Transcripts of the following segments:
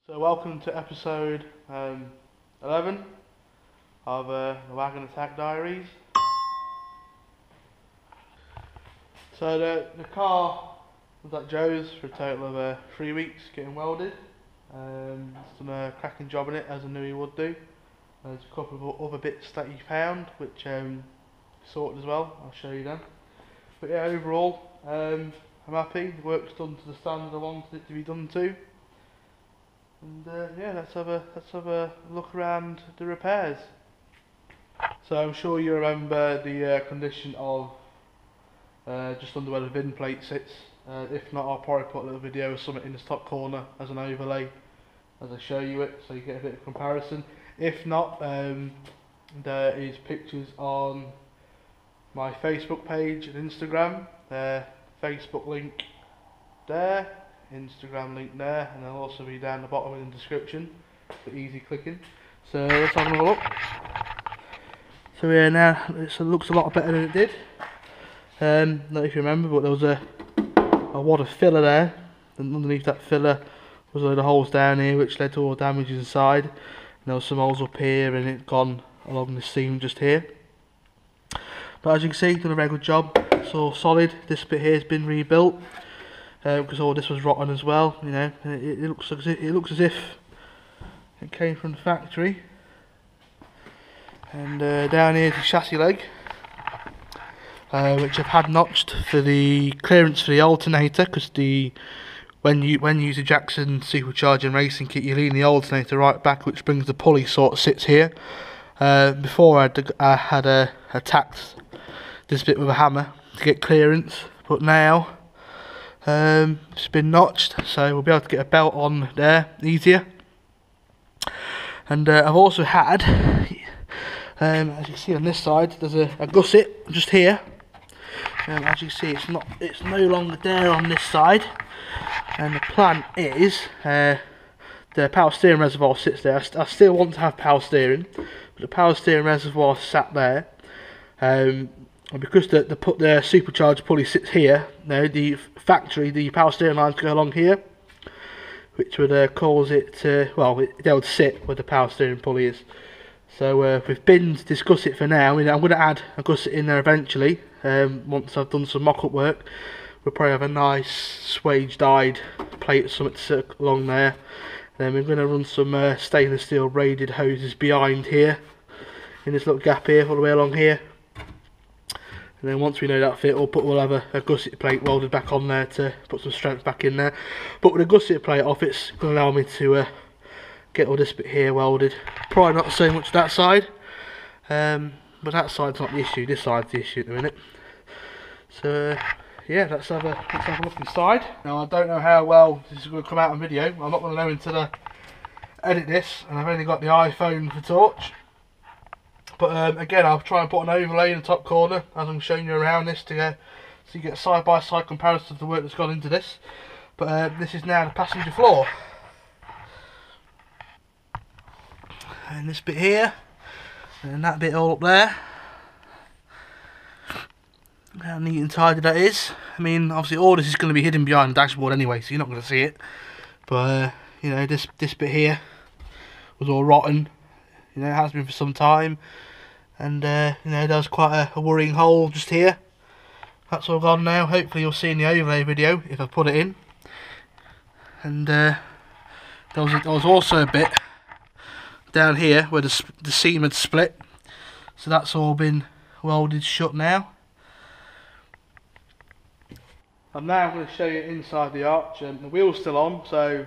So welcome to episode 11 of the Wagon Attack Diaries. So the car was at Joe's for a total of 3 weeks getting welded. He's done a cracking job in it, as I knew he would do. There's a couple of other bits that he found which he sorted as well. I'll show you them. But yeah, overall I'm happy. The work's done to the standard I wanted it to be done to. And yeah, let's have a look around the repairs. So I'm sure you remember the condition of just under where the VIN plate sits. If not, I'll probably put a little video or something in this top corner as an overlay as I show you it, so you get a bit of comparison. If not, there is pictures on my Facebook page and Instagram. Facebook link there, Instagram link there, and they'll also be down the bottom in the description for easy clicking. So let's have another look. So yeah, now it looks a lot better than it did. Not know if you remember, but there was a wad of filler there, and underneath that filler was a load of holes down here which led to all the damage inside. And there was some holes up here and it gone along the seam just here. But as you can see, done a very good job. It's all solid. This bit here has been rebuilt because all this was rotten as well. You know, it looks as if it came from the factory. And down here is the chassis leg, which I've had notched for the clearance for the alternator, because when you use the Jackson supercharging racing kit, you lean the alternator right back, which brings the pulley sort of sits here. Before I had attacked this bit with a hammer to get clearance, but now it's been notched, so we'll be able to get a belt on there easier. And I've also had, as you can see on this side, there's a gusset just here. As you can see, it's no longer there on this side, and the plan is the power steering reservoir sits there. I still want to have power steering, but the power steering reservoir sat there, and because the supercharged pulley sits here. Now the factory, the power steering lines go along here, which would cause it to, well, they would sit where the power steering pulley is. So we've binned this gusset for now. I'm going to add a gusset in there eventually. Once I've done some mock-up work, we'll probably have a nice swage-dyed plate or something to sit along there. Then we're going to run some stainless steel braided hoses behind here, in this little gap here, all the way along here. And then once we know that fit, we'll have a gusset plate welded back on there to put some strength back in there. But with the gusset plate off, it's going to allow me to get all this bit here welded. Probably not so much that side, but that side's not the issue. This side's the issue at the minute. So yeah, let's have a look inside. Now I don't know how well this is going to come out on video. I'm not going to know until I edit this, and I've only got the iPhone for torch. But again, I'll try and put an overlay in the top corner as I'm showing you around this so you get a side-by-side comparison of the work that's gone into this. But this is now the passenger floor. And this bit here, and that bit all up there. How neat and tidy that is. I mean, obviously all this is going to be hidden behind the dashboard anyway, so you're not going to see it. But you know, this bit here was all rotten. You know, it has been for some time, and you know, there's quite a worrying hole just here. That's all gone now. Hopefully you'll see in the overlay video if I put it in. And there was also a bit down here where the seam had split, so that's all been welded shut now. I'm now going to show you inside the arch, and the wheel's still on, so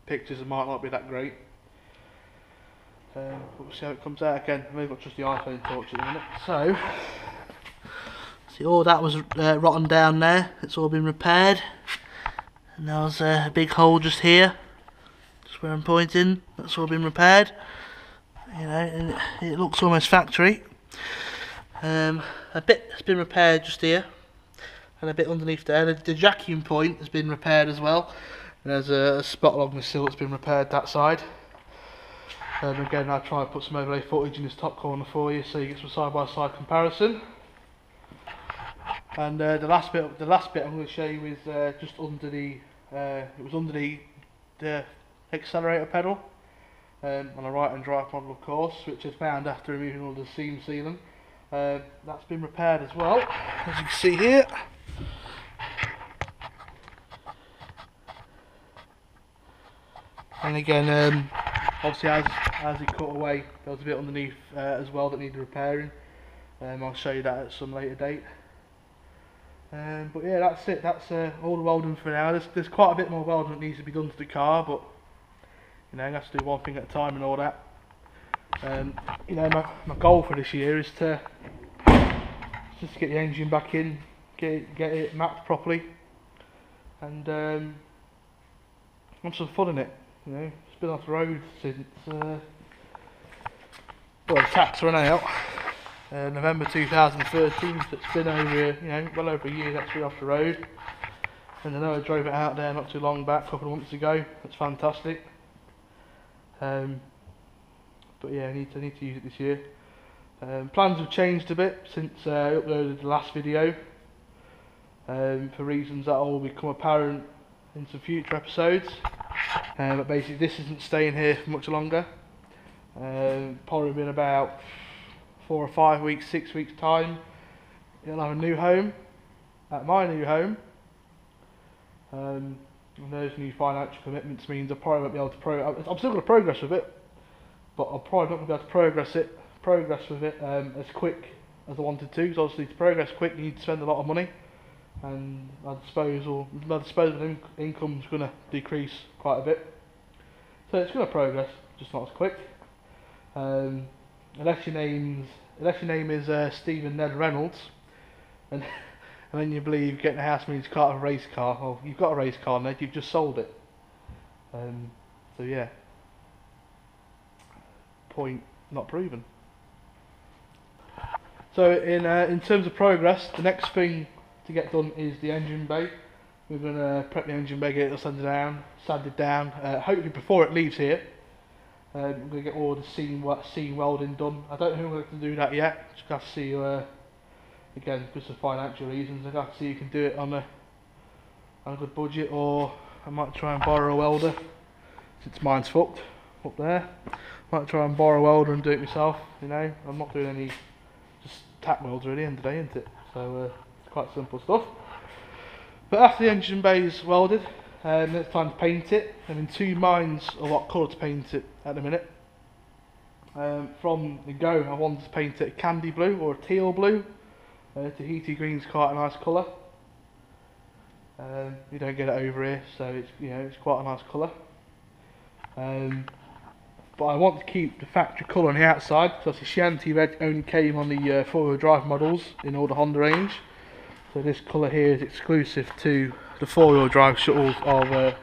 pictures might not be that great. We'll see how it comes out again. Maybe I'll just the iPhone torch at the minute. So, see, all that was rotten down there. It's all been repaired, and there was a big hole just here, just where I'm pointing. That's all been repaired. You know, and it looks almost factory. A bit has been repaired just here, and a bit underneath there. The jacking point has been repaired as well. And there's a spot along the sill that's been repaired that side. Again, I'll try and put some overlay footage in this top corner for you, so you get some side-by-side comparison. And the last bit I'm going to show you is just under the it was under the accelerator pedal on a right hand drive model, of course, which is found after removing all the seam sealing. That's been repaired as well, as you can see here. And again, obviously as it cut away, there was a bit underneath as well that needed repairing. I'll show you that at some later date. But yeah, that's it. That's all the welding for now. There's quite a bit more welding that needs to be done to the car, but you know, you have to do one thing at a time and all that. You know, my goal for this year is to just get the engine back in, get it mapped properly, and have some fun in it. You know, it's been off the road since well, the tax ran out November 2013, so it's been over, you know, well over a year that's been off the road. And I know I drove it out there not too long back, a couple of months ago. That's fantastic. But yeah, I need to use it this year. Plans have changed a bit since I uploaded the last video, for reasons that will become apparent in some future episodes. But basically this isn't staying here for much longer. Probably in about 4 or 5 weeks, 6 weeks time, it'll have a new home, at my new home. And those new financial commitments means I probably won't be able to I'm still going to progress with it, but I'm probably not going to be able to progress with it as quick as I wanted to. Because obviously to progress quick you need to spend a lot of money, and my disposable income is going to decrease quite a bit. So it's going to progress, just not as quick. Unless your name is Stephen Ned Reynolds, and then you believe getting a house means you can't have a race car. Well, you've got a race car, Ned, you've just sold it. So yeah, point not proven. So in terms of progress, the next thing to get done is the engine bay. We're going to prep the engine bay, get it sanded down, hopefully before it leaves here. We're going to get all the seam welding done. I don't know if I'm going to do that yet. Just have to see, again, because of financial reasons, I have to see if you can do it on a good budget, or I might try and borrow a welder, since mine's fucked up there. Might try and borrow a welder and do it myself. You know, I'm not doing any just tack welds really, end of the day, isn't it? So it's quite simple stuff. But after the engine bay is welded, then it's time to paint it. I'm in two minds of what colour to paint it at the minute. From the go, I wanted to paint it a candy blue or a teal blue. Tahiti green's quite a nice colour. You don't get it over here, so it's, you know, it's quite a nice colour. But I want to keep the factory colour on the outside, because the Shanty red only came on the four-wheel drive models in all the Honda range. So this colour here is exclusive to the four-wheel drive shuttles of the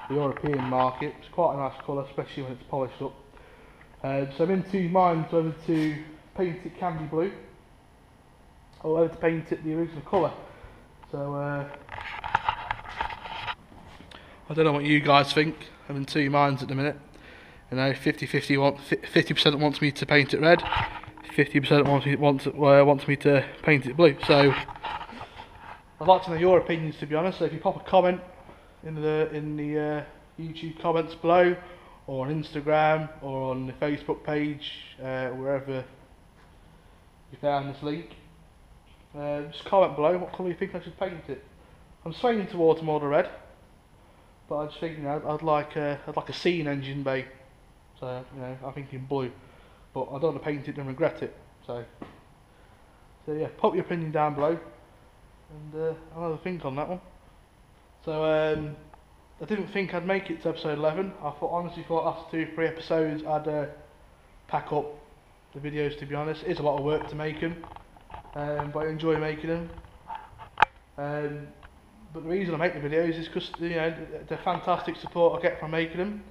European market. It's quite a nice colour, especially when it's polished up. So I'm in two minds whether to paint it candy blue or whether to paint it the original colour. So I don't know what you guys think. I'm in two minds at the minute. You know, 50% wants me to paint it red, 50% wants me to paint it blue. So I'd like to know your opinions, to be honest. So if you pop a comment in the YouTube comments below, or on Instagram, or on the Facebook page, wherever you found this link, just comment below what colour you think I should paint it. I'm swaying towards more the red, but I just think, you know, I'd like a scene engine bay. So, you know, I'm thinking blue, but I don't want to paint it and regret it. So yeah, pop your opinion down below, and I'll have a think on that one. So I didn't think I'd make it to episode 11. I honestly thought after 2 or 3 episodes I'd pack up the videos, to be honest. It's a lot of work to make them, but I enjoy making them. But the reason I make the videos is because, you know, the fantastic support I get from making them.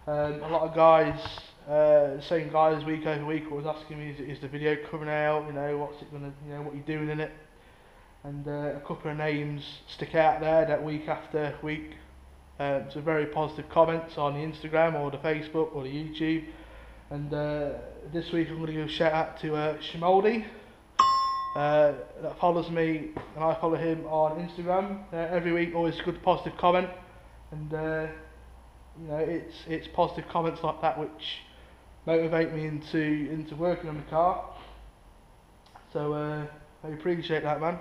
A lot of guys, same guys week over week, always asking me, is the video coming out? You know, what's it gonna, you know, what you're doing in it? And a couple of names stick out there that week after week. So very positive comments on the Instagram or the Facebook or the YouTube. And this week I'm going to give a shout out to Shimoldi, that follows me, and I follow him on Instagram. Every week, always good positive comment, and you know, it's positive comments like that which motivate me into working on the car. So I appreciate that, man.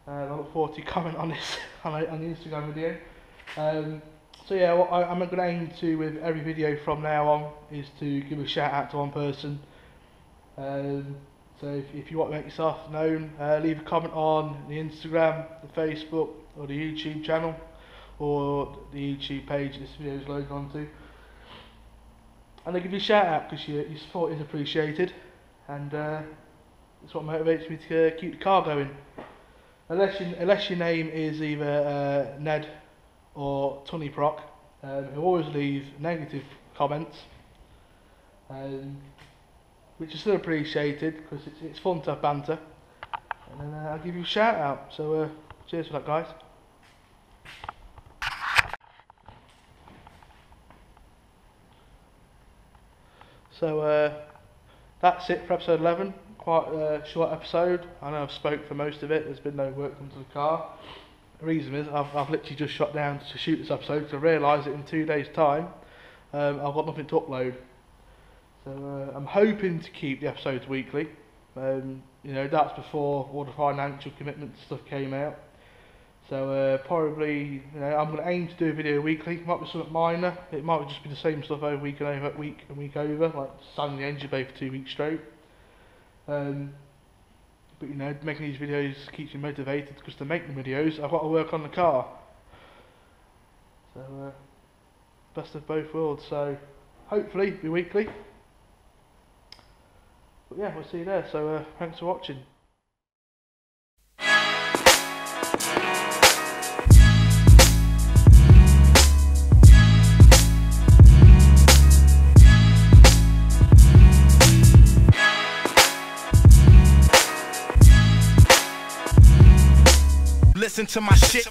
I look forward to your comment on this on the Instagram video. So yeah, what I'm going to aim to with every video from now on is to give a shout out to one person. So if you want to make yourself known, leave a comment on the Instagram, the Facebook, or the YouTube channel, or the YouTube page this video is loaded onto. And I give you a shout out because your support is appreciated, and it's what motivates me to keep the car going. Unless your name is either Ned or Tony Proc, who always leave negative comments, which is still appreciated because it's fun to have banter. And then I'll give you a shout out. So cheers for that, guys. So that's it for episode 11. Quite a short episode. I know I've spoke for most of it. There's been no work done to the car. The reason is I've literally just shot down to shoot this episode because I realised that in 2 days' time I've got nothing to upload. So I'm hoping to keep the episodes weekly. You know, that's before all the financial commitments stuff came out. So probably, you know, I'm going to aim to do a video weekly. It might be something minor. It might just be the same stuff over week and week over, like standing the engine bay for 2 weeks straight. But you know, making these videos keeps me motivated because to make the videos, I've got to work on the car. So best of both worlds. So hopefully be weekly. But yeah, we'll see you there. So thanks for watching. Listen to my shit.